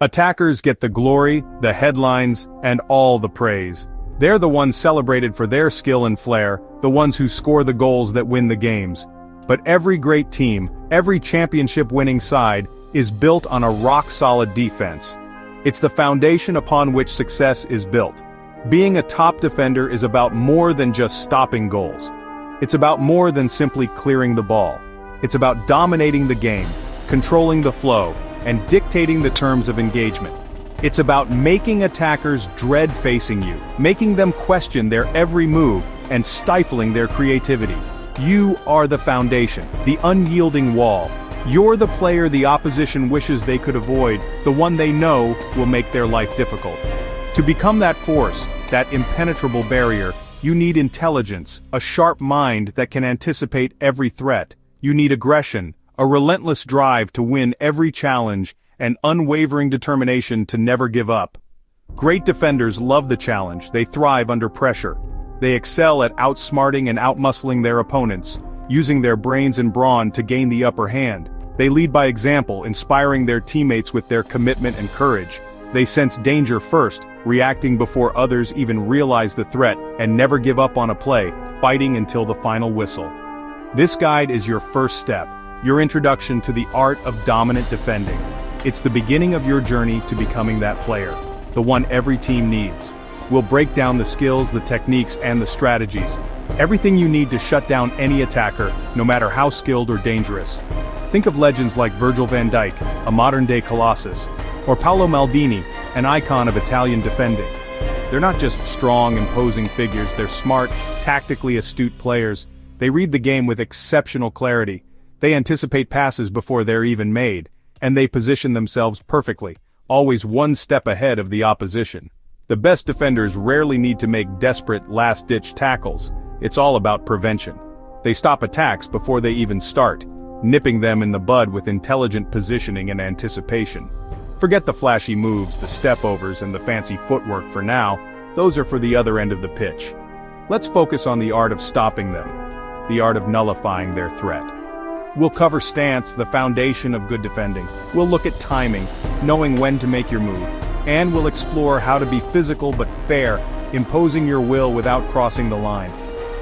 Attackers get the glory, the headlines, and all the praise. They're the ones celebrated for their skill and flair, the ones who score the goals that win the games. But every great team, every championship-winning side, is built on a rock-solid defense. It's the foundation upon which success is built. Being a top defender is about more than just stopping goals. It's about more than simply clearing the ball. It's about dominating the game, controlling the flow, and dictating the terms of engagement. It's about making attackers dread facing you, making them question their every move, and stifling their creativity. You are the foundation, the unyielding wall. You're the player the opposition wishes they could avoid, the one they know will make their life difficult. To become that force, that impenetrable barrier, you need intelligence, a sharp mind that can anticipate every threat. You need aggression, a relentless drive to win every challenge, and unwavering determination to never give up. Great defenders love the challenge, they thrive under pressure. They excel at outsmarting and outmuscling their opponents, using their brains and brawn to gain the upper hand. They lead by example, inspiring their teammates with their commitment and courage. They sense danger first, reacting before others even realize the threat, and never give up on a play, fighting until the final whistle. This guide is your first step, your introduction to the art of dominant defending. It's the beginning of your journey to becoming that player, the one every team needs. We'll break down the skills, the techniques, and the strategies. Everything you need to shut down any attacker, no matter how skilled or dangerous. Think of legends like Virgil van Dijk, a modern-day colossus, or Paolo Maldini, an icon of Italian defending. They're not just strong, imposing figures, they're smart, tactically astute players. They read the game with exceptional clarity. They anticipate passes before they're even made, and they position themselves perfectly, always one step ahead of the opposition. The best defenders rarely need to make desperate, last-ditch tackles. It's all about prevention. They stop attacks before they even start, nipping them in the bud with intelligent positioning and anticipation. Forget the flashy moves, the step-overs, and the fancy footwork for now. Those are for the other end of the pitch. Let's focus on the art of stopping them, the art of nullifying their threat. We'll cover stance, the foundation of good defending. We'll look at timing, knowing when to make your move. And we'll explore how to be physical but fair, imposing your will without crossing the line.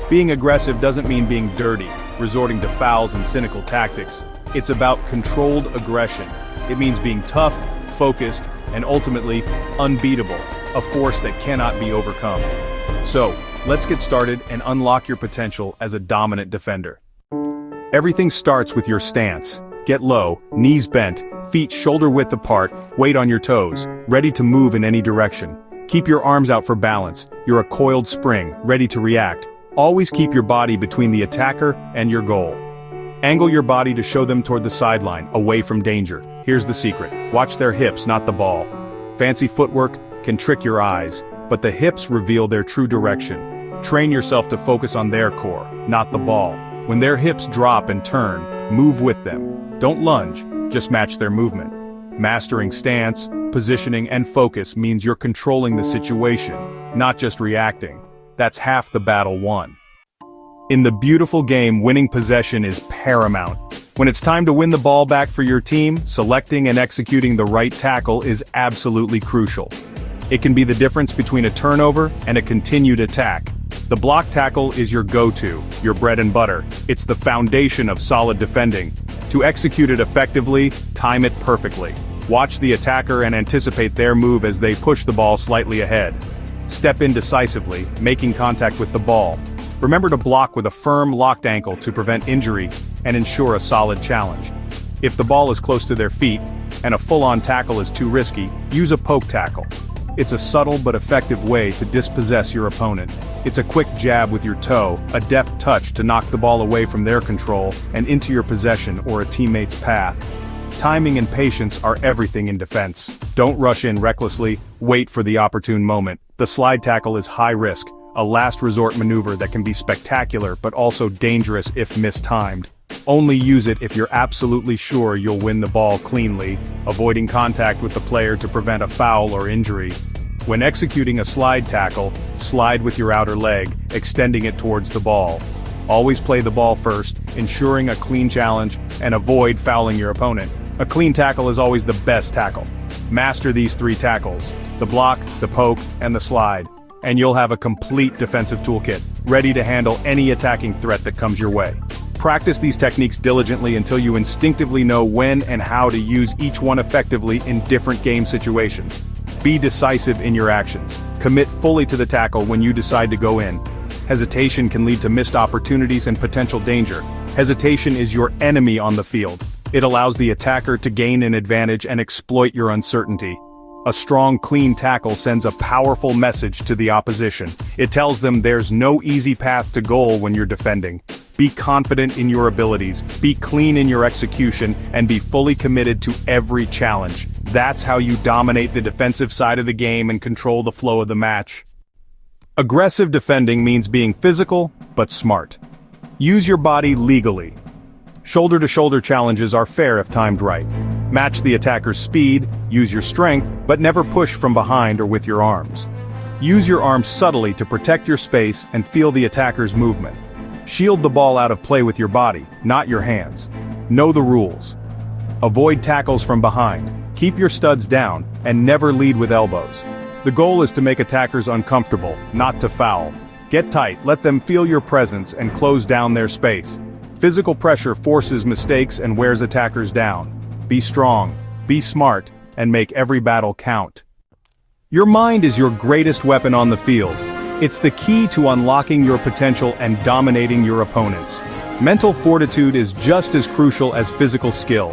Being aggressive doesn't mean being dirty, resorting to fouls and cynical tactics. It's about controlled aggression. It means being tough, focused, and ultimately, unbeatable, a force that cannot be overcome. So, let's get started and unlock your potential as a dominant defender. Everything starts with your stance. Get low, knees bent, feet shoulder-width apart, weight on your toes, ready to move in any direction. Keep your arms out for balance. You're a coiled spring, ready to react. Always keep your body between the attacker and your goal. Angle your body to show them toward the sideline, away from danger. Here's the secret. Watch their hips, not the ball. Fancy footwork can trick your eyes, but the hips reveal their true direction. Train yourself to focus on their core, not the ball. When their hips drop and turn, move with them. Don't lunge, just match their movement. Mastering stance, positioning, and focus means you're controlling the situation, not just reacting. That's half the battle won. In the beautiful game, winning possession is paramount. When it's time to win the ball back for your team, selecting and executing the right tackle is absolutely crucial. It can be the difference between a turnover and a continued attack. The block tackle is your go-to, your bread and butter. It's the foundation of solid defending. To execute it effectively, time it perfectly. Watch the attacker and anticipate their move as they push the ball slightly ahead. Step in decisively, making contact with the ball. Remember to block with a firm, locked ankle to prevent injury and ensure a solid challenge. If the ball is close to their feet, and a full-on tackle is too risky, use a poke tackle. It's a subtle but effective way to dispossess your opponent. It's a quick jab with your toe, a deft touch to knock the ball away from their control and into your possession or a teammate's path. Timing and patience are everything in defense. Don't rush in recklessly, wait for the opportune moment. The slide tackle is high risk, a last resort maneuver that can be spectacular but also dangerous if mistimed. Only use it if you're absolutely sure you'll win the ball cleanly, avoiding contact with the player to prevent a foul or injury. When executing a slide tackle, slide with your outer leg, extending it towards the ball. Always play the ball first, ensuring a clean challenge, and avoid fouling your opponent. A clean tackle is always the best tackle. Master these 3 tackles: the block, the poke, and the slide, and you'll have a complete defensive toolkit, ready to handle any attacking threat that comes your way. Practice these techniques diligently until you instinctively know when and how to use each one effectively in different game situations. Be decisive in your actions. Commit fully to the tackle when you decide to go in. Hesitation can lead to missed opportunities and potential danger. Hesitation is your enemy on the field. It allows the attacker to gain an advantage and exploit your uncertainty. A strong, clean tackle sends a powerful message to the opposition. It tells them there's no easy path to goal when you're defending. Be confident in your abilities, be clean in your execution, and be fully committed to every challenge. That's how you dominate the defensive side of the game and control the flow of the match. Aggressive defending means being physical, but smart. Use your body legally. Shoulder-to-shoulder challenges are fair if timed right. Match the attacker's speed, use your strength, but never push from behind or with your arms. Use your arms subtly to protect your space and feel the attacker's movement. Shield the ball out of play with your body, not your hands. Know the rules. Avoid tackles from behind, keep your studs down, and never lead with elbows. The goal is to make attackers uncomfortable, not to foul. Get tight, let them feel your presence, and close down their space. Physical pressure forces mistakes and wears attackers down. Be strong, be smart, and make every battle count. Your mind is your greatest weapon on the field. It's the key to unlocking your potential and dominating your opponents. Mental fortitude is just as crucial as physical skill.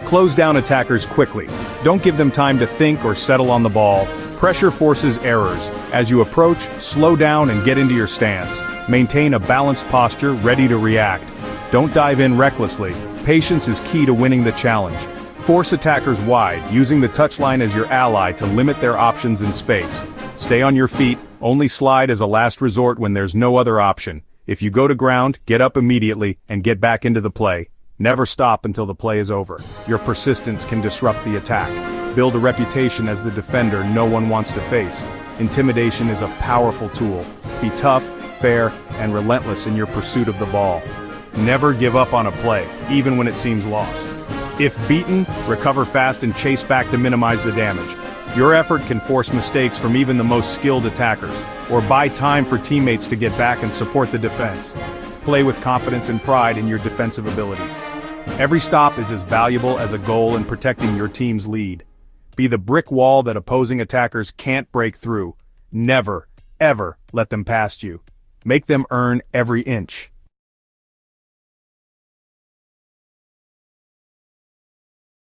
Close down attackers quickly. Don't give them time to think or settle on the ball. Pressure forces errors. As you approach, slow down and get into your stance. Maintain a balanced posture, ready to react. Don't dive in recklessly. Patience is key to winning the challenge. Force attackers wide, using the touchline as your ally to limit their options in space. Stay on your feet, only slide as a last resort when there's no other option. If you go to ground, get up immediately and get back into the play. Never stop until the play is over. Your persistence can disrupt the attack. Build a reputation as the defender no one wants to face. Intimidation is a powerful tool. Be tough, fair, and relentless in your pursuit of the ball. Never give up on a play, even when it seems lost. If beaten, recover fast and chase back to minimize the damage. Your effort can force mistakes from even the most skilled attackers, or buy time for teammates to get back and support the defense. Play with confidence and pride in your defensive abilities. Every stop is as valuable as a goal in protecting your team's lead. Be the brick wall that opposing attackers can't break through. Never, ever let them past you. Make them earn every inch.